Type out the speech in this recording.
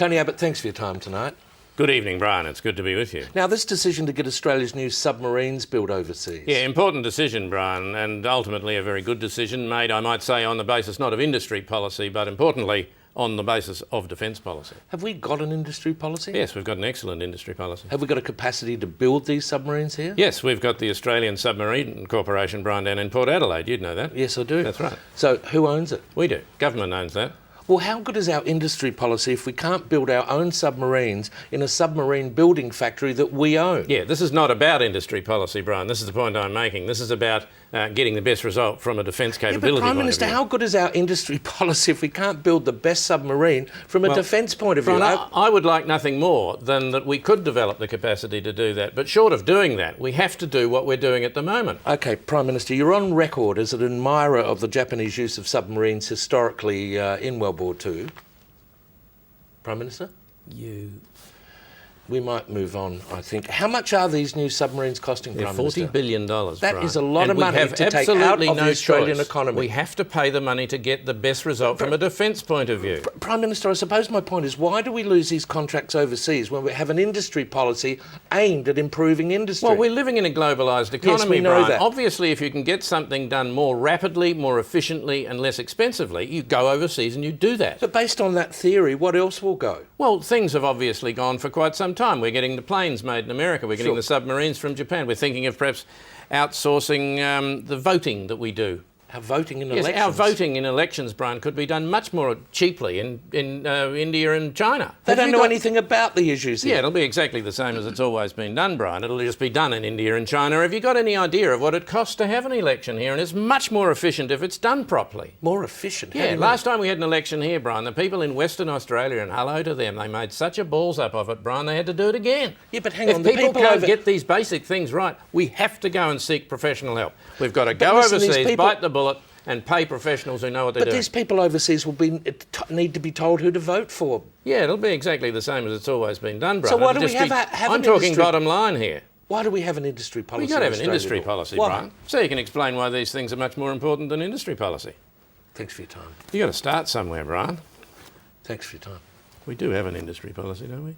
Tony Abbott, thanks for your time tonight. Good evening, Brian. It's good to be with you. Now, this decision to get Australia's new submarines built overseas. Yeah, important decision, Brian, and ultimately a very good decision made, I might say, on the basis not of industry policy, but importantly, on the basis of defence policy. Have we got an industry policy? Yes, we've got an excellent industry policy. Have we got a capacity to build these submarines here? Yes, we've got the Australian Submarine Corporation, Brian, down in Port Adelaide. You'd know that. Yes, I do. That's right. So, who owns it? We do. Government owns that. Well, how good is our industry policy if we can't build our own submarines in a submarine building factory that we own? Yeah, this is not about industry policy, Brian. This is the point I'm making. This is about getting the best result from a defence capability but Prime Minister, how good is our industry policy if we can't build the best submarine from a defence point of view? Brian, I would like nothing more than that we could develop the capacity to do that. But short of doing that, we have to do what we're doing at the moment. OK, Prime Minister, you're on record as an admirer of the Japanese use of submarines historically in World War II. Prime Minister? We might move on, I think. How much are these new submarines costing, Prime Minister? $40 billion, That Brian. is a lot of money to take out of the Australian economy. We have to pay the money to get the best result from a defence point of view. Prime Minister, I suppose my point is, why do we lose these contracts overseas when we have an industry policy aimed at improving industry? Well, we're living in a globalised economy, yes, we know Brian. that. Obviously, if you can get something done more rapidly, more efficiently and less expensively, you go overseas and you do that. But based on that theory, what else will go? Well, things have obviously gone for quite some time. We're getting the planes made in America. We're getting the submarines from Japan. We're thinking of perhaps outsourcing the voting that we do. Our voting in elections? Yes, our voting in elections, Brian, could be done much more cheaply in India and China. They don't know anything about the issues here. Yeah, it'll be exactly the same as it's always been done, Brian. It'll just be done in India and China. Have you got any idea of what it costs to have an election here? And it's much more efficient if it's done properly. More efficient? Yeah, last time we had an election here, Brian, the people in Western Australia, and hello to them, they made such a balls up of it, Brian, they had to do it again. Yeah, but hang on. If people can't get these basic things right, we have to go and seek professional help. We've got to go overseas, bite the bullet, and pay professionals who know what they're doing. But these people overseas will need to be told who to vote for. Yeah, it'll be exactly the same as it's always been done, Brian. So why do we have I'm talking bottom line here. Why do we have an industry policy? We've got to have an industry policy, Brian. So you can explain why these things are much more important than industry policy. Thanks for your time. You've got to start somewhere, Brian. Thanks for your time. We do have an industry policy, don't we?